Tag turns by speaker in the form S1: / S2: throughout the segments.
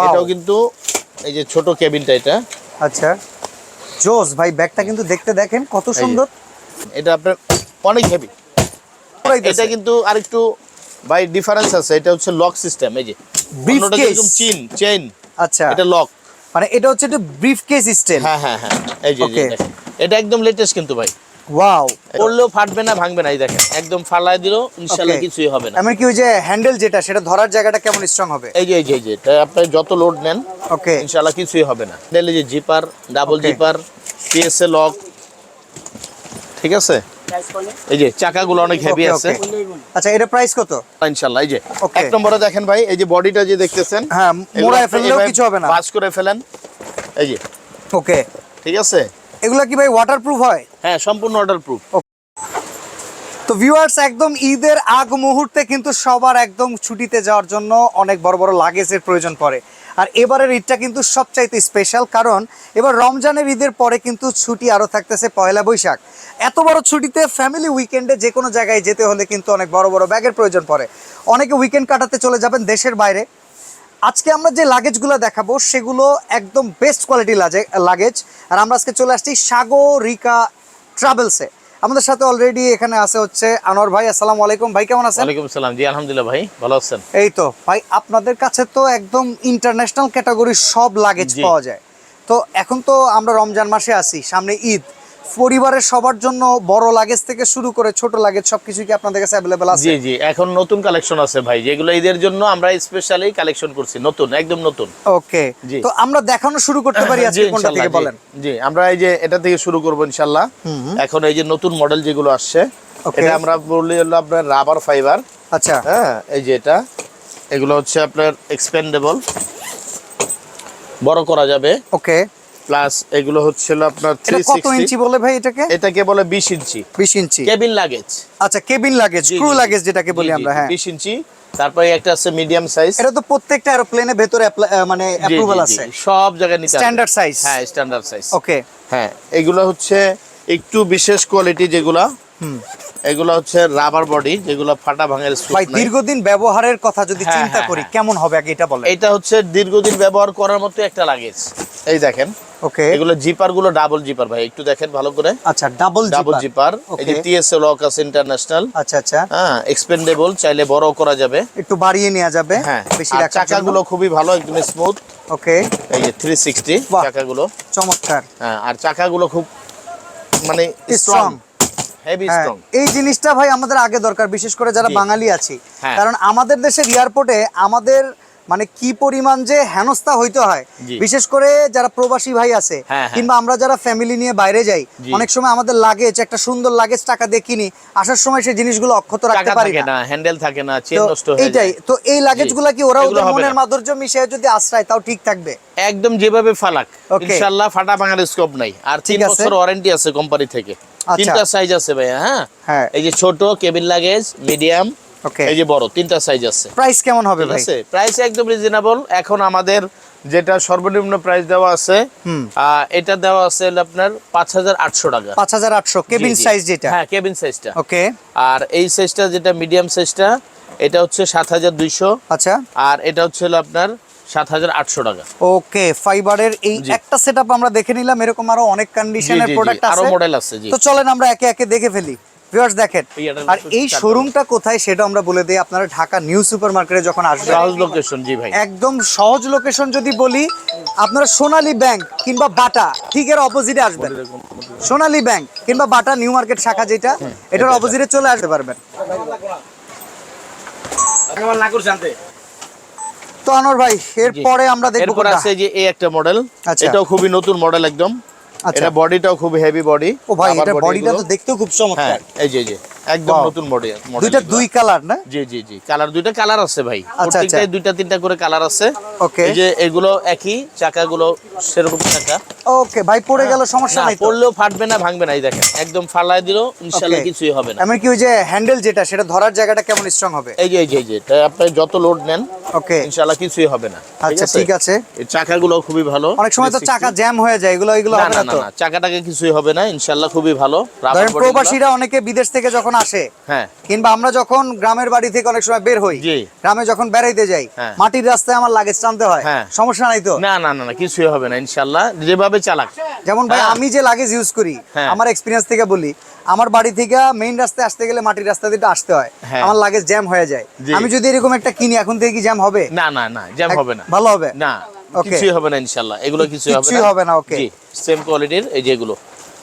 S1: এটাও কিন্তু এই যে ছোট কেবিনটা এটা।
S2: আচ্ছা জোস ভাই, ব্যাগটা কিন্তু দেখতে দেখেন কত সুন্দর।
S1: এটা আপনার অনেক হেভি। এটা কিন্তু আরেকটু ভাই ডিফারেন্স আছে, এটা হচ্ছে লক সিস্টেম। এই যে অন্যটা যেরকম চেইন,
S2: আচ্ছা
S1: এটা লক,
S2: মানে এটা হচ্ছে একটা ব্রিফকেস স্টাইল।
S1: হ্যাঁ হ্যাঁ হ্যাঁ, এই যে এটা একদম লেটেস্ট কিন্তু ভাই।
S2: ওয়াও,
S1: পড়লেও ফাটবে না, ভাঙবে না। এই দেখেন একদম ফালায় দিল, ইনশাআল্লাহ কিছুই হবে না।
S2: আমি কি ওই যে হ্যান্ডেল যেটা সেটা ধরার জায়গাটা কেমন স্ট্রং হবে?
S1: এই যে এটা আপনি যত লোড নেন
S2: ওকে
S1: ইনশাআল্লাহ কিছুই হবে না। এই যে জিপার, ডাবল জিপার, পিএসএ লক, ঠিক আছে। এই যে চাকাগুলো অনেক হেভি আছে।
S2: আচ্ছা এটা প্রাইস কত
S1: ইনশাআল্লাহ? এই যে এক নম্বরে দেখেন ভাই, এই যে বডিটা যে দেখতেছেন,
S2: হ্যাঁ মোড়ায় ফেললেও কিছু হবে না,
S1: বাস করে ফেলেন। এই যে
S2: ওকে
S1: ঠিক আছে।
S2: এগুলা কি ভাই ওয়াটারপ্রুফ হয়?
S1: হ্যাঁ সম্পূর্ণ ওয়াটারপ্রুফ।
S2: তো ভিউয়ার্স, একদম ঈদের আগ মুহূর্তে কিন্তু সবার একদম ছুটিতে যাওয়ার জন্য অনেক বড় বড় লাগেজের প্রয়োজন পড়ে। আর এবারের ঈদটা কিন্তু সবচাইতে স্পেশাল, কারণ এবার রমজানের ঈদের পরে কিন্তু ছুটি আরও থাকতেছে পয়লা বৈশাখ। এত বড় ছুটিতে ফ্যামিলি উইকেন্ডে যে কোনো জায়গায় যেতে হলে কিন্তু অনেক বড় বড় ব্যাগের প্রয়োজন পড়ে। অনেকে উইকেন্ড কাটাতে চলে যাবেন দেশের বাইরে। আজকে আমরা যে লাগেজগুলো দেখাবো সেগুলো একদম বেস্ট কোয়ালিটি লাগেজ। আর আমরা আজকে চলে আসছি সাগরিকা ট্রাভেলসে। আমাদের সাথে অলরেডি এখানে আছে হচ্ছে আনোয়ার ভাই। আসসালামু আলাইকুম ভাই, কেমন আছেন?
S1: ওয়ালাইকুম আসসালাম, জি আলহামদুলিল্লাহ ভাই, ভালো আছেন?
S2: এই তো ভাই, আপনাদের কাছে তো একদম ইন্টারন্যাশনাল ক্যাটাগরির সব লাগেজ পাওয়া যায়। তো এখন তো আমরা রমজান মাসে আছি, সামনে ঈদ, পরিবারের সবার জন্য বড় লাগেজ থেকে শুরু করে ছোট লাগেজ সবকিছু কি আপনাদের কাছে अवेलेबल আছে?
S1: জি জি, এখন নতুন কালেকশন আছে ভাই, যেগুলো ঈদের জন্য আমরা স্পেশালি কালেকশন করছি, নতুন, একদম নতুন।
S2: ওকে, তো আমরা দেখানো শুরু করতে পারি আজকে কোনটা থেকে বলেন?
S1: জি আমরা এই যে এটা থেকে শুরু করব ইনশাআল্লাহ। এখন এই যে নতুন মডেল যেগুলো আসছে, এটা আমরা বলি হলো আপনার রাবার ফাইবার।
S2: আচ্ছা
S1: হ্যাঁ, এই যে এগুলো হচ্ছে আপনার এক্সপেন্ডেবল, বড় করা যাবে।
S2: ওকে,
S1: প্লাস এগুলো হচ্ছিল আপনার 360।
S2: কত ইঞ্চি বলে ভাই এটাকে?
S1: এটাকে বলে 20 ইঞ্চি।
S2: 20 ইঞ্চি
S1: কেবিন লাগেজ।
S2: আচ্ছা কেবিন লাগেজ, ক্রু লাগেজ যেটাকে বলি আমরা। হ্যাঁ
S1: 20 ইঞ্চি। তারপরে একটা আছে মিডিয়াম সাইজ।
S2: এটা তো প্রত্যেকটা এরোপ্লেনের ভেতরে মানে অ্যাপ্রুভাল আছে,
S1: সব জায়গায় নিতে
S2: স্ট্যান্ডার্ড সাইজ।
S1: হ্যাঁ স্ট্যান্ডার্ড সাইজ।
S2: ওকে
S1: হ্যাঁ, এগুলো হচ্ছে একটু বিশেষ কোয়ালিটি যেগুলা, এগুলো হচ্ছে রাবার বডি, যেগুলো ফাটা ভাঙের স্কোপ নাই।
S2: ভাই দীর্ঘদিন ব্যবহারের কথা যদি চিন্তা করি কেমন হবে আগে এটা বলেন।
S1: এটা হচ্ছে দীর্ঘদিন ব্যবহার করার মতো একটা লাগেজ। এই দেখেন,
S2: ওকে
S1: এগুলো জিপার গুলো ডাবল জিপার ভাই, একটু দেখেন ভালো করে।
S2: আচ্ছা ডাবল
S1: জিপার। এই যে টিএসএ লক আছে ইন্টারন্যাশনাল।
S2: আচ্ছা আচ্ছা,
S1: হ্যাঁ এক্সপেন্ডেবল, চাইলে বড় করা যাবে,
S2: একটু বাড়িয়ে নেওয়া যাবে।
S1: হ্যাঁ
S2: বেশি
S1: আর
S2: রাখার জন্য
S1: চাকাগুলো খুবই ভালো, একদম স্মুথ।
S2: ওকে,
S1: এই যে 360 চাকাগুলো,
S2: চমৎকার।
S1: হ্যাঁ আর চাকাগুলো খুব মানে স্ট্রং, হেভি স্ট্রং।
S2: এই জিনিসটা ভাই আমাদের আগে দরকার, বিশেষ করে যারা বাঙালি আছি।
S1: হ্যাঁ।
S2: কারণ আমাদের দেশের এয়ারপোর্টে আমাদের মানে কি পরিমাণ যে হেনস্থা হইতে হয়, বিশেষ করে যারা প্রবাসী ভাই আছে কিংবা আমরা যারা ফ্যামিলি নিয়ে বাইরে যাই, অনেক সময় আমাদের লাগেজ, একটা সুন্দর লাগেজ টাকা দিয়ে কিনি, আসার সময় সেই জিনিসগুলো অক্ষত রাখতে পারি না,
S1: হ্যান্ডেল থাকে না, চেন নষ্ট হয়ে যায়।
S2: এইটাই তো, এই লাগেজগুলো কি ওরা ওদের মনের মাধুর্য মিশিয়ে যদি আশ্রয়, তাও ঠিক থাকবে?
S1: একদম যেভাবে ফালাক, ইনশাআল্লাহ ফাটা ভাঙার স্কোপ নাই। আর 3 বছর ওয়ারেন্টি আছে কোম্পানি থেকে। তিনটা সাইজ আছে ভাই। হ্যাঁ, এই যে ছোট কেবিন লাগেজ, মিডিয়াম, এই যে বড়, তিনটা সাইজ আছে।
S2: প্রাইস কেমন হবে ভাই?
S1: প্রাইস একদম রিজনেবল। এখন আমাদের যেটা সর্বনিম্ন প্রাইস দেওয়া আছে, এটা দেওয়া আছে আপনার 5800 টাকা।
S2: 5800 কেবিন সাইজ যেটা?
S1: হ্যাঁ কেবিন সাইজটা।
S2: ওকে,
S1: আর এই সাইজটা যেটা মিডিয়াম সাইজটা, এটা হচ্ছে 7200।
S2: আচ্ছা,
S1: আর এটা হচ্ছে আপনার 7800 টাকা।
S2: ওকে, ফাইবারের এই একটা সেটআপ আমরা দেখে নিলাম, এরকম আরো অনেক কন্ডিশনের প্রোডাক্ট আছে,
S1: আরো মডেল আছে। জি,
S2: তো চলেন আমরা একে একে দেখে ফেলি। ভিউয়ার্স দেখেন, আর এই শোরুমটা কোথায় সেটা আমরা বলে দেই। আপনারা ঢাকা নিউ সুপার মার্কেটে যখন আসবেন,
S1: সহজ লোকেশন। জি ভাই,
S2: একদম সহজ লোকেশন যদি বলি, আপনারা সোনালী ব্যাংক কিংবা বাটা ঠিক এর অপোজিটে আসবেন। সোনালী ব্যাংক কিংবা বাটা নিউ মার্কেট শাখা যেটা, এটার অপোজিটে চলে আসতে পারবেন। তো আনোয়ার ভাই, এরপরে আমরা দেখব
S1: এরপর আছে যে এই একটা মডেল, এটাও খুবই নতুন মডেল একদম। এটা বডিটাও খুব হেভি বডি।
S2: ও ভাই, এটা বডিটা তো দেখতেও খুব চমৎকার।
S1: এই যে একদম নতুন বডি।
S2: দুইটা দুই কালার না?
S1: জি জি জি, কালার দুইটা কালার আছে ভাই, প্রত্যেকটাই দুইটা তিনটা করে কালার আছে।
S2: ওকে,
S1: এই যে এগুলো একই, চাকাগুলো সেরকম চাকা।
S2: ওকে ভাই, পড়ে গেল সমস্যা নাই তো?
S1: পড়লেও ফাটবে না, ভাঙবে না। এই দেখেন একদম ফালায় দিল, ইনশাআল্লাহ কিছুই হবে না।
S2: আমি কি ওই যে হ্যান্ডেল যেটা সেটা ধরার জায়গাটা কেমন স্ট্রং হবে?
S1: এই যে আপনি যত লোড নেন,
S2: ওকে
S1: ইনশাআল্লাহ কিছুই হবে না।
S2: আচ্ছা ঠিক আছে।
S1: এই চাকাগুলো খুবই ভালো।
S2: অনেক সময় তো চাকা জ্যাম হয়ে যায়, এগুলো হবে না তো?
S1: না, চাকাটাকে কিছুই হবে না, ইনশাআল্লাহ খুবই ভালো।
S2: ধরেন প্রবাসীরা অনেকে বিদেশ থেকে যখন আসে,
S1: হ্যাঁ,
S2: কিংবা আমরা যখন গ্রামের বাড়ি থেকে অনেক সময় বের হই, গ্রামে যখন বেড়াইতে যাই, মাটির রাস্তায় আমার লাগেজটা টানতে হয়, সমস্যা নাই তো?
S1: না না না, কিছুই হবে না ইনশাআল্লাহ, যেভাবে চালাক।
S2: যেমন ভাই আমি যে লাগেজ ইউজ করি, আমার এক্সপিরিয়েন্স থেকে বলি, আমার বাড়ি থেকে মেইন রাস্তায় আসতে গেলে মাটির রাস্তা দিয়ে আসতে হয়, আমার লাগেজ জ্যাম হয়ে যায়। আমি যদি এরকম একটা কিনি এখন থেকে কি জ্যাম হবে?
S1: না না না, জ্যাম হবে না।
S2: ভালো হবে?
S1: না, কিছুই হবে না ইনশাআল্লাহ, এগুলো কিছুই হবে না।
S2: ওকে,
S1: জি, সেম কোয়ালিটির এই যেগুলো।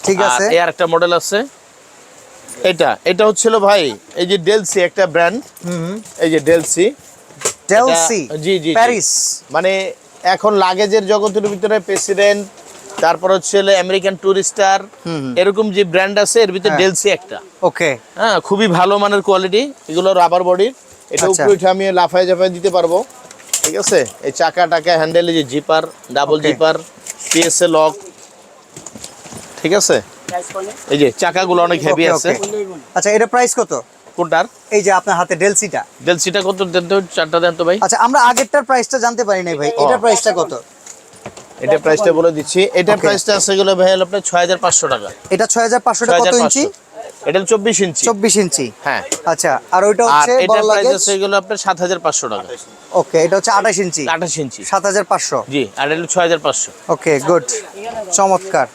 S2: ঠিক আছে।
S1: আর একটা মডেল আছে, এটা হচ্ছিল ভাই এই যে ডেলসি একটা ব্র্যান্ড, এই যে ডেলসি, জি জি, প্যারিস। মানে এখন লাগেজের জগতের ভিতরে প্রেসিডেন্ট, তারপর হচ্ছে আমেরিকান টুরিস্টার, এরকম যে ব্র্যান্ড আছে এর ভিতরে ডেলসি একটা।
S2: ওকে,
S1: হ্যাঁ, খুবই ভালো মানের কোয়ালিটি। এগুলো রাবার বডির, এটা উপরে উঠে আমি লাফায় জাফায় দিতে পারবো। ঠিক আছে, এই চাকা টাকা হ্যান্ডেলে যে জিপার, ডাবল জিপার, পিএসএ লক। ঠিক আছে, এই যে চাকাগুলো অনেক হেভি আছে।
S2: আচ্ছা, এটা প্রাইস কত?
S1: কোনটার?
S2: এই যে আপনার হাতে ডেলসিটা
S1: কত দেন তো, চারটা দেন তো ভাই।
S2: আচ্ছা, আমরা আগেরটার প্রাইসটা জানতে পারি নাই ভাই, এটার প্রাইসটা কত?
S1: এটা প্রাইসটা বলে দিচ্ছি, এটার প্রাইসটা আছে গেল ভাই আপনার 6500 টাকা।
S2: এটা 6500 টাকা। কত ইঞ্চি?
S1: এটা 24 ইঞ্চি।
S2: 24 ইঞ্চি,
S1: হ্যাঁ।
S2: আচ্ছা, আর ওইটা হচ্ছে
S1: বড় লাগেজ, এটা প্রাইস আছে গেল আপনার 7500 টাকা।
S2: ওকে, এটা হচ্ছে 28 ইঞ্চি।
S1: 28 ইঞ্চি
S2: 7500।
S1: জি, আর এটা 6500।
S2: ওকে, গুড, চমৎকার।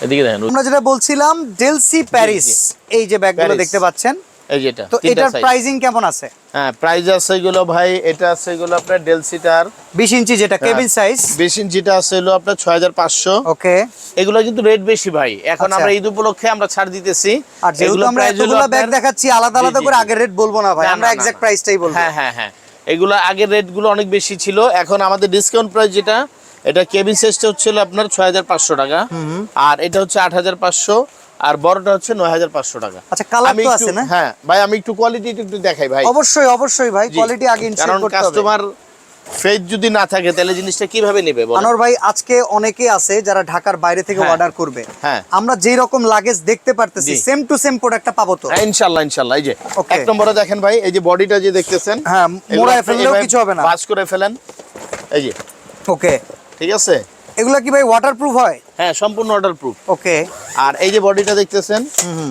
S1: এদিকে দেখেন,
S2: আমরা যেটা বলছিলাম ডেলসি প্যারিস, এই যে ব্যাগগুলো দেখতে পাচ্ছেন,
S1: এই যেটা,
S2: তো এটার প্রাইসিং কেমন আছে?
S1: হ্যাঁ, প্রাইস আছে গুলো ভাই, এটা আছে গুলো আপনার ডেলসিটার
S2: 20 ইঞ্চি যেটা কেবিন সাইজ,
S1: 20 ইঞ্চিটা আছে হলো আপনার 6500।
S2: ওকে,
S1: এগুলো কিন্তু রেট বেশি ভাই, এখন আমরা ঈদ উপলক্ষে আমরা ছাড় দিতেছি।
S2: আর যেহেতু আমরা এতগুলো ব্যাগ দেখাচ্ছি, আলাদা আলাদা করে আগের রেট বলবো না ভাই, আমরা এক্সাক্ট প্রাইসটাই বলবো।
S1: হ্যাঁ হ্যাঁ হ্যাঁ, এগুলো আগের রেটগুলো অনেক বেশি ছিল, এখন আমাদের ডিসকাউন্ট প্রাইস যেটা, এটা কেবিন সাইজটা হচ্ছিল আপনার 6500 টাকা, আর এটা হচ্ছে 8500, আর বড়টা হচ্ছে 9500 টাকা।
S2: আচ্ছা, কালার তো আছে না?
S1: হ্যাঁ ভাই, আমি একটু কোয়ালিটি একটু দেখাই ভাই।
S2: অবশ্যই অবশ্যই ভাই, কোয়ালিটি আগে ইনশিওর করতে হবে, কারণ
S1: কাস্টমার ফেজ যদি না থাকে তাহলে জিনিসটা কিভাবে নেবে বলেন?
S2: আনোয়ার ভাই, আজকে অনেকে আছে যারা ঢাকার বাইরে থেকে অর্ডার করবে,
S1: হ্যাঁ,
S2: আমরা যেই রকম লাগেজ দেখতে পারতেছি সেম টু সেম প্রোডাক্টটা পাবো তো?
S1: ইনশাআল্লাহ ইনশাআল্লাহ। এই যে এক নম্বরে দেখেন ভাই, এই যে বডিটা যে দেখতেছেন,
S2: হ্যাঁ, মোড়ায় ফেললেও কিছু হবে না,
S1: ভাঁজ করে ফেলেন, এই যে।
S2: ওকে,
S1: ঠিক আছে,
S2: এগুলা কি ভাই ওয়াটারপ্রুফ হয়?
S1: হ্যাঁ, সম্পূর্ণ ওয়াটারপ্রুফ।
S2: ওকে,
S1: আর এই যে বডিটা দেখতেছেন,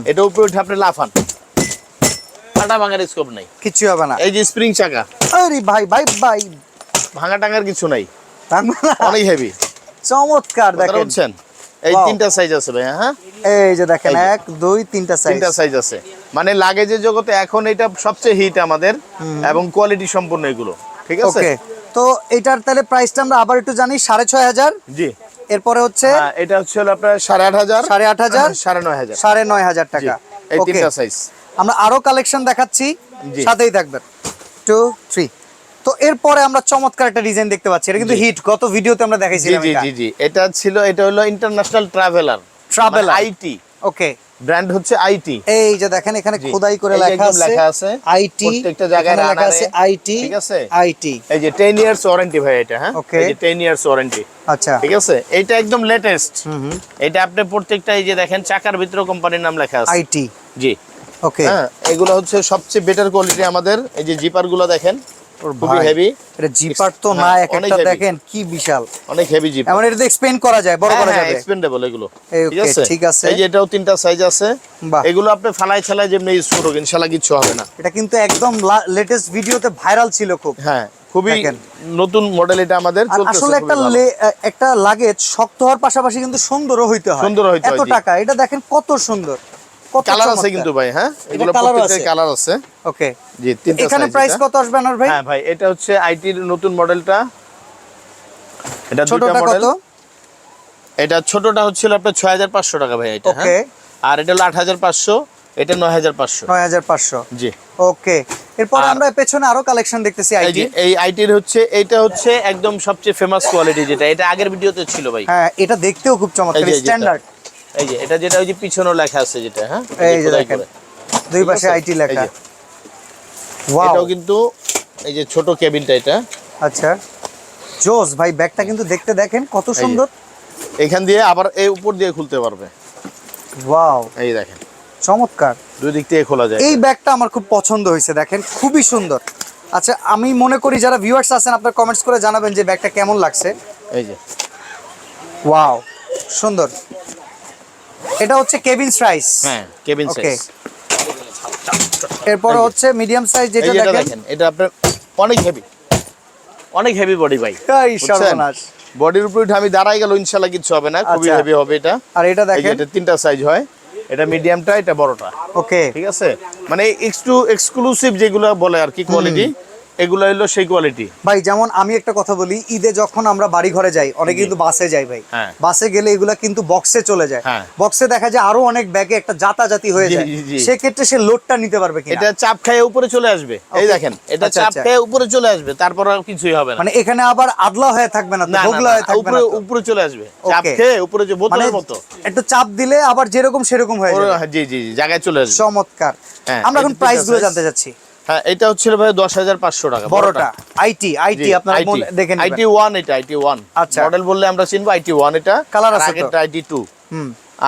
S1: এটা উপরে উঠে আপনি লাফান, ফাটা ভাঙার স্কোপ নাই,
S2: কিছু হবে না।
S1: এই যে স্প্রিং চাকা,
S2: আরে ভাই ভাই ভাই,
S1: ভাঙা টাঙার কিছু নাই, অনেক হেভি,
S2: চমৎকার।
S1: দেখেন এই তিনটা সাইজ আছে ভাই। হ্যাঁ,
S2: এই যে দেখেন, 1 2 3টা
S1: সাইজ আছে, মানে লাগেজের জগতে এখন এটা সবচেয়ে হিট আমাদের, এবং কোয়ালিটি সম্পূর্ণ এগুলো। ঠিক আছে,
S2: ওকে, তো এটার তাহলে প্রাইসটা আমরা আবার একটু জানি, 6500।
S1: জি,
S2: এরপরে হচ্ছে
S1: এটা হচ্ছে হলো আপনার 8500,
S2: 8500, 9500 টাকা।
S1: এই তিনটা সাইজ।
S2: আমরা আরো কালেকশন দেখাচ্ছি, সাথেই থাকবেন। 2 3। তো এরপরে আমরা চমৎকার একটা ডিজাইন দেখতে পাচ্ছি, এটা কিন্তু হিট, গত ভিডিওতে আমরা দেখাইছিলাম।
S1: জি জি জি, এটা হলো international traveller IT.
S2: Okay,
S1: brand হচ্ছে আইটি।
S2: এই যে দেখেন, এখানে খোদাই করে লেখা আছে আইটি,
S1: প্রত্যেকটা জায়গায়
S2: লেখা আছে আইটি।
S1: ঠিক আছে,
S2: আইটি,
S1: এই যে 10 ইয়ার্স ওয়ারেন্টি ভাই এটা। হ্যাঁ, এই যে 10 ইয়ার্স ওয়ারেন্টি।
S2: আচ্ছা,
S1: ঠিক আছে, এটা একদম লেটেস্ট। এটা আপনি প্রত্যেকটা এই যে দেখেন চাকার ভিতরে কোম্পানির নাম লেখা আছে
S2: আইটি।
S1: জি,
S2: ওকে,
S1: হ্যাঁ, এগুলো হচ্ছে সবচেয়ে বেটার কোয়ালিটি আমাদের। এই যে জিপার গুলো দেখেন, খুবই হেভি।
S2: এটা জিপার তো না, একটা দেখেন কি বিশাল,
S1: অনেক হেভি জিপার।
S2: এমন এটা এক্সপেন্ড করা যায়, বড় করা যাবে,
S1: এক্সপেন্ডেবল এগুলো।
S2: ঠিক আছে, ঠিক আছে।
S1: এই যে এটাও তিনটা সাইজ আছে, এগুলো আপনি ফালাই ছালাই যেমনি ইউজ করুন, ইনশাআল্লাহ কিচ্ছু হবে না।
S2: এটা কিন্তু একদম লেটেস্ট ভিডিওতে ভাইরাল ছিল খুব।
S1: হ্যাঁ, খুবই নতুন মডেল এটা আমাদের, চলতেছে।
S2: আসলে একটা লাগেজ শক্ত হওয়ার পাশাপাশি কিন্তু সুন্দরও হইতে হয়, এত টাকা। এটা দেখেন কত সুন্দর, কত
S1: কালার আছে কিন্তু ভাই। হ্যাঁ, এগুলো প্রত্যেকটা কালার আছে।
S2: ওকে,
S1: জি, তিনটা সাইজ।
S2: এখানে প্রাইস কত আসবে আনোয়ার ভাই?
S1: হ্যাঁ ভাই, এটা হচ্ছে আইটির নতুন মডেলটা, এটা
S2: ছোটটা কত?
S1: এটা ছোটটা হচ্ছে আপনার 6500 টাকা ভাই এটা।
S2: ওকে,
S1: আর এটা হলো 8500, এটা 9500।
S2: 9500,
S1: জি।
S2: ওকে, এরপর আমরা পেছনে আরো কালেকশন দেখতেছি আইটি।
S1: এই আইটির হচ্ছে এটা হচ্ছে একদম সবচেয়ে ফেমাস কোয়ালিটি, যেটা এটা আগের ভিডিওতে ছিল ভাই।
S2: হ্যাঁ, এটা দেখতেও খুব চমৎকার, স্ট্যান্ডার্ড।
S1: এই যে এটা যেটা ওই যে পিছনেও লেখা আছে যেটা। হ্যাঁ,
S2: এই যে দেখেন দুই পাশে আইটি লেখা। ওয়াও,
S1: এটাও কিন্তু এই যে ছোট কেবিনটা এটা।
S2: আচ্ছা, জোস ভাই, ব্যাগটা কিন্তু দেখতে দেখেন কত সুন্দর।
S1: এখান দিয়ে আবার এই উপর দিয়ে খুলতে পারবে।
S2: ওয়াও,
S1: এই দেখেন,
S2: চমৎকার,
S1: দুই দিক থেকে খোলা যায়।
S2: এই ব্যাগটা আমার খুব পছন্দ হয়েছে, দেখেন খুবই সুন্দর। আচ্ছা, আমি মনে করি যারা ভিউয়ার্স আছেন আপনারা কমেন্টস করে জানাবেন যে ব্যাগটা কেমন লাগছে।
S1: এই যে,
S2: ওয়াও, সুন্দর। এটা হচ্ছে কেবিন সাইজ।
S1: হ্যাঁ, কেবিন সাইজ।
S2: এরপর হচ্ছে মিডিয়াম সাইজ, যেটা দেখেন
S1: এটা আপনার অনেক হেভি। অনেক হেভি বডি ভাই।
S2: এই সর্বনাশ,
S1: বডির উপরে উঠে আমি দাঁড়াই গেল ইনশাআল্লাহ কিছু হবে না, খুবই হেভি হবে এটা।
S2: আর এটা দেখেন,
S1: এটা তিনটা সাইজ হয়, এটা মিডিয়ামটা, এটা বড়টা।
S2: ওকে,
S1: ঠিক আছে, মানে এক্সক্লুসিভ যেগুলো বলে আর কি কোয়ালিটি, এগুলো হলো সেই কোয়ালিটি
S2: ভাই। যেমন আমি একটা কথা বলি, ঈদে যখন আমরা বাড়ি ঘরে যাই অনেকে কিন্তু বাসে যাই ভাই, বাসে গেলে এগুলা কিন্তু বক্সে চলে যায়, বক্সে দেখা যায় আরো অনেক ব্যাগে একটা জাতাজাতি হয়ে যায়, সেক্ষেত্রে সে লোডটা নিতে পারবে কিনা?
S1: এটা চাপ খেয়ে উপরে চলে আসবে, এই দেখেন এটা চাপ খেয়ে উপরে চলে আসবে, তারপর আর কিছুই হবে না,
S2: মানে এখানে আবার আদলা হয়ে থাকবে না, বগলা হয়ে থাকবে না,
S1: উপরে চলে আসবে চাপ খেয়ে উপরে, যে বোতলের মতো
S2: একটু চাপ দিলে আবার যেরকম সেরকম হয়ে যাবে।
S1: জি জি জি, জায়গায় চলে আসবে।
S2: চমৎকার। আমরা এখন প্রাইস গুলো জানতে চাচ্ছি।
S1: হ্যাঁ, এটা হচ্ছে ভাই 10,500 টাকা
S2: বড়টা। আইটি আপনারা দেখেন,
S1: আইটি 1, এটা আইটি 1 মডেল বললে আমরা চিনবো আইটি 1। এটা
S2: কালার আছে,
S1: আগেরটা আইটি 2।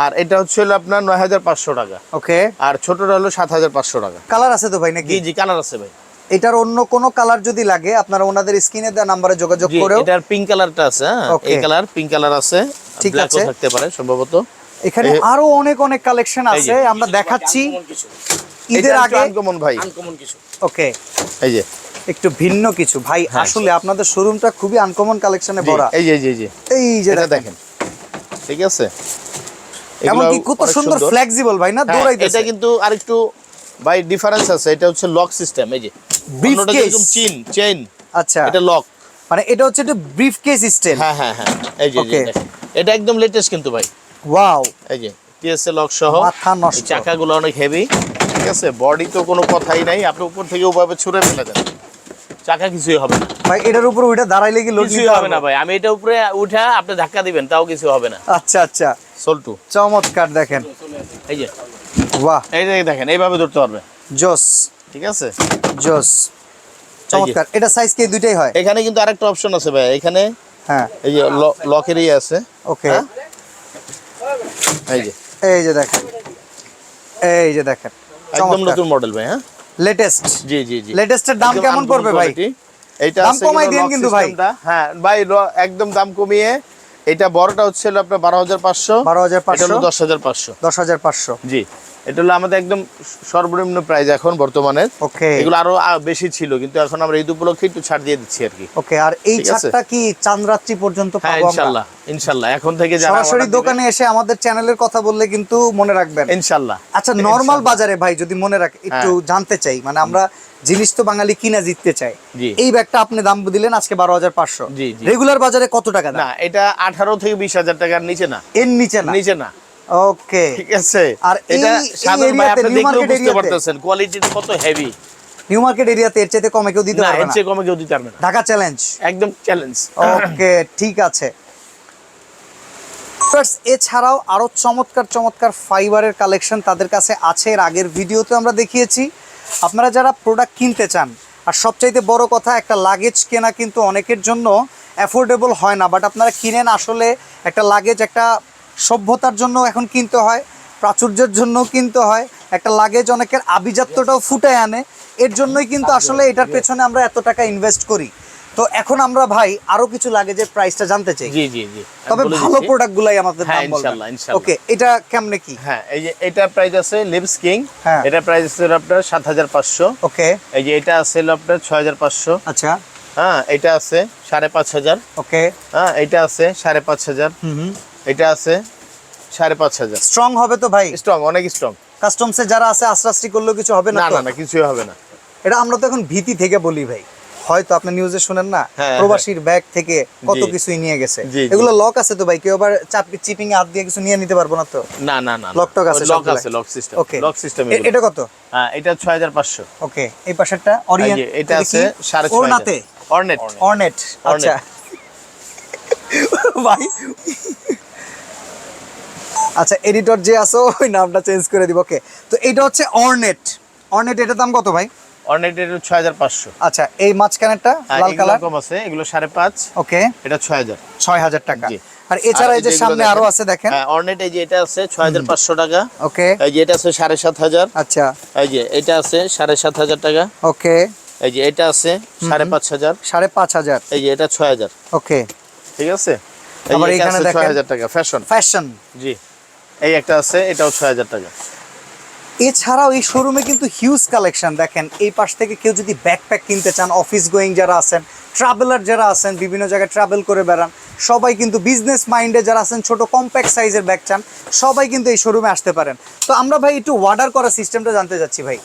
S1: আর এটা হচ্ছে আপনার 9,500 টাকা।
S2: ওকে।
S1: আর ছোটটা হলো 7,500 টাকা।
S2: কালার আছে তো ভাই নাকি?
S1: জি জি, কালার আছে ভাই।
S2: এটার অন্য কোনো কালার যদি লাগে আপনারা ওনাদের স্ক্রিনে দেওয়া নম্বরে যোগাযোগ করেও।
S1: এটার পিঙ্ক কালারটা আছে, হ্যাঁ এই কালার, পিঙ্ক কালার আছে,
S2: ঠিক আছে,
S1: থাকতে পারে সম্ভবত।
S2: এখানে আরো অনেক অনেক কালেকশন আছে, আমরা দেখাচ্ছি ঈদের আগে।
S1: আনকমন ভাই,
S2: আনকমন কিছু। ওকে,
S1: এই যে
S2: একটু ভিন্ন কিছু ভাই, আসলে আপনাদের শোরুমটা খুবই আনকমন কালেকশনে ভরা।
S1: এই যে এই যে দেখেন, ঠিক আছে,
S2: এমন কি কত সুন্দর ফ্লেক্সিবল ভাই, না দৌড়াইতেছে।
S1: এটা কিন্তু আরেকটু ভাই ডিফারেন্স আছে, এটা হচ্ছে লক সিস্টেম, এই যে অন্যটা একদম চেইন। আচ্ছা, এটা লক,
S2: মানে এটা হচ্ছে একটা ব্রিফকেস সিস্টেম।
S1: হ্যাঁ হ্যাঁ হ্যাঁ, এই যে এটা একদম লেটেস্ট কিন্তু ভাই।
S2: ওয়াও,
S1: এই যে টিএসএ লক সহ,
S2: মাথা নষ্ট,
S1: চাকাগুলো অনেক হেভি। ঠিক আছে, বডি তো কোনো কথাই নাই, আপনি উপর থেকে ওভাবে ছুঁড়ে ফেলে দেন, চাকা কিছুই হবে না
S2: ভাই। এটার উপরে ওইটা দাঁড়াইলে কি লোড
S1: কিছুই হবে না ভাই, আমি এটা উপরে উঠা আপনি ধাক্কা দিবেন তাও কিছু হবে না।
S2: আচ্ছা আচ্ছা,
S1: সল্টু
S2: চমৎকার, দেখেন
S1: এই যে,
S2: বাহ,
S1: এই যে দেখেন এইভাবে ধরতে পারবে,
S2: জোস। ঠিক আছে, জোস, চমৎকার। এটা সাইজ কি দুইটাই হয়?
S1: এখানে কিন্তু আরেকটা অপশন আছে ভাই, এখানে হ্যাঁ এই যে লকেরই আছে। ওকে, এই যে দেখেন,
S2: একদম নতুন মডেল ভাই। হ্যাঁ, লেটেস্ট। জি জি জি, লেটেস্টের দাম কেমন পড়বে ভাই?
S1: এইটা দাম কমাই দেন কিন্তু ভাই। হ্যাঁ ভাই, একদম দাম কমিয়ে, এটা বড়টা হচ্ছে আপনার 12,500, এটা হলো 10,500।
S2: 10,500,
S1: জি, এটা হলো আমাদের একদম সর্বনিম্ন প্রাইস এখন বর্তমানে। ওকে, এগুলো আরো বেশি ছিল, কিন্তু এখন আমরা ঈদ উপলক্ষে একটু ছাড় দিয়ে দিচ্ছি আর কি।
S2: ওকে, আর এই ছাড়টা কি চাঁদরাত্রি পর্যন্ত পাবো আমরা?
S1: ইনশাআল্লাহ, ইনশাআল্লাহ এখন থেকে যারা
S2: সরাসরি দোকানে এসে আমাদের চ্যানেলের কথা বললে কিন্তু মনে রাখবেন ইনশাআল্লাহ। আচ্ছা, নরমাল বাজারে ভাই যদি মনে রাখ, একটু জানতে চাই, মানে আমরা জিনিস তো বাঙালি কিনা জিততে চাই। এই ব্যাগটা আপনি দাম দিলেন আজকে 12,500, রেগুলার বাজারে কত টাকা দাম?
S1: না, এটা 18 থেকে 20,000 টাকার নিচে না,
S2: এর নিচে না। ওকে,
S1: ঠিক আছে। আর এটা সাধারণ ভাই আপনি দেখলেও বুঝতে পারতেছেন কোয়ালিটিটা কত হেভি।
S2: নিউ মার্কেট এরিয়াতে এর চাইতে কমে কেউ দিতে পারবে না,
S1: এর চেয়ে কমে কেউ দিতে পারবে না।
S2: ঢাকা চ্যালেঞ্জ, একদম চ্যালেঞ্জ। ওকে, ঠিক আছে। এছাড়াও আরো চমৎকার চমৎকার ফাইবারের কালেকশন তাদের কাছে আছে, এর আগের ভিডিওতে আমরা দেখিয়েছি। আপনারা যারা প্রোডাক্ট কিনতে চান, আর সবচাইতে বড় কথা, একটা লাগেজ কেনা কিন্তু অনেকের জন্য অ্যাফোর্ডেবল হয় না, বাট আপনারা কিনেন, আসলে একটা লাগেজ একটা সভ্যতার জন্য এখন কিনতে হয়, প্রাচুর্যের জন্য কিনতে হয়, একটা লাগেজ অনেকের আভিজাত্যটাও ফুটায় আনে, এর জন্যই কিন্তু আসলে এটার পেছনে আমরা এত টাকা ইনভেস্ট করি। তো এখন আমরা ভাই আরো কিছু লাগেজের প্রাইসটা জানতে চাই। জি জি জি, তবে ভালো প্রোডাক্টগুলাই আমাদের দাম বলবেন। ইনশাআল্লাহ ইনশাআল্লাহ। ওকে, এটা কেমনে কি? হ্যাঁ, এই যে এটা প্রাইস আছে লিপস কিং, এটা প্রাইস আছে আপনার 7,500। ওকে, এই যে এটা আছে আপনার 6,500। আচ্ছা, হ্যাঁ, এটা আছে 5,500। ওকে, হ্যাঁ, এটা আছে 5,500। এটা আছে 5,500। স্ট্রং হবে তো ভাই? স্ট্রং, অনেক স্ট্রং। কাস্টমসে যারা আছে আশ্রাস্তি করলেও কিছু হবে না? না না, কিছুই হবে না। এটা আমরা তো এখন ভীতি থেকে বলি ভাই, হয়তো আপনি নিউজে শুনেন না, প্রবাসীর ব্যাগ থেকে কত কিছুই নিয়ে গেছে। এগুলো লক আছে তো ভাই, কেউ আবার চিপিং এ হাত দিয়ে কিছু নিয়ে নিতে পারবো না তো? না না না, লক টক আছে, লক আছে, লক সিস্টেম। ওকে, লক সিস্টেম। এটা কত? হ্যাঁ, এটা 6,500। ওকে, এই পাশেরটা অরিয়েন্ট, এটা আছে 6,500। ওরনাতে অর্নেট। আচ্ছা ভাই, আচ্ছা, এডিটর যে আছে ওই নামটা চেঞ্জ করে দিব। ওকে, তো এটা হচ্ছে অর্নেট। এটার দাম কত ভাই? অর্নেট এর 6,500। আচ্ছা, এই মাঝখানেরটা লাল কালার কম আছে, এগুলো 5,500। ওকে, এটা 6,000 টাকা। আর এছাড়া এই যে সামনে আরো আছে দেখেন, হ্যাঁ, অর্নেট, এই যে এটা আছে 6,500 টাকা। ওকে, এই যে এটা আছে 7,500। আচ্ছা, এই যে এটা আছে 7,500 টাকা। ওকে, এই যে এটা আছে 5,500। 5,500, এই যে এটা 6,000। ওকে, ঠিক আছে। আবার এখানে দেখেন 6,000 টাকা ফ্যাশন। জি, এই একটা আছে, এটাও 6,000 টাকা। এছাড়াও এই শোরুমে কিন্তু হিউজ কালেকশন দেখেন, এই পাশ থেকে কেউ যদি ব্যাকপ্যাক কিনতে চান, অফিস গোয়িং যারা আছেন, ট্রাভেলার যারা আছেন, বিভিন্ন জায়গায় ট্রাভেল করে বেড়ান, সবাই কিন্তু বিজনেস মাইন্ডে যারা আছেন, ছোট কম্প্যাক্ট সাইজের ব্যাগ চান, সবাই কিন্তু এই শোরুমে আসতে পারেন। তো আমরা ভাই একটু অর্ডার করার সিস্টেমটা জানতে চাচ্ছি ভাই।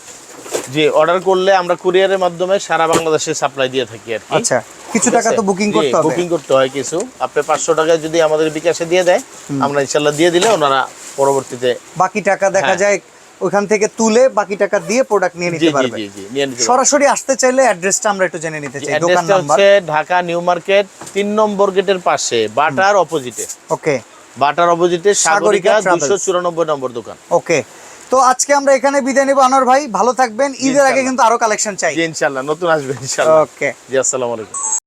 S1: জি, অর্ডার করলে আমরা কুরিয়ারের মাধ্যমে সারা বাংলাদেশে সাপ্লাই দিয়ে থাকি আর কি।
S2: আচ্ছা, কিছু টাকা তো বুকিং করতে হবে।
S1: বুকিং করতে হয় কিছু, আপনি 500 টাকা যদি আমাদের বিকাশে দিয়ে দেয়, আমরা ইনশাআল্লাহ দিয়ে দিলে ওনারা পরবর্তীতে
S2: বাকি টাকা দেখা যায় ওখান থেকে তুলে বাকি টাকা দিয়ে প্রোডাক্ট নিয়ে নিতে পারবে।
S1: জি জি নিয়ে নিতে।
S2: সরাসরি আসতে চাইলে অ্যাড্রেসটা আমরা একটু জেনে নিতে চাই। দোকান
S1: নাম্বার
S2: নাম্বার
S1: হচ্ছে ঢাকা নিউ মার্কেট 3 নম্বর গেটের পাশে, বাটার অপোজিটে।
S2: ওকে,
S1: বাটার অপোজিটে সাগরিকা 294 নম্বর দোকান।
S2: ওকে, তো আজকে আমরা এখানে বিদায় নেব। আনোয়ার ভাই ভালো থাকবেন, ঈদের আগে কিন্তু আরো কালেকশন চাই।
S1: জি ইনশাআল্লাহ, নতুন আসবে ইনশাআল্লাহ।
S2: ওকে,
S1: জি আসসালামু আলাইকুম।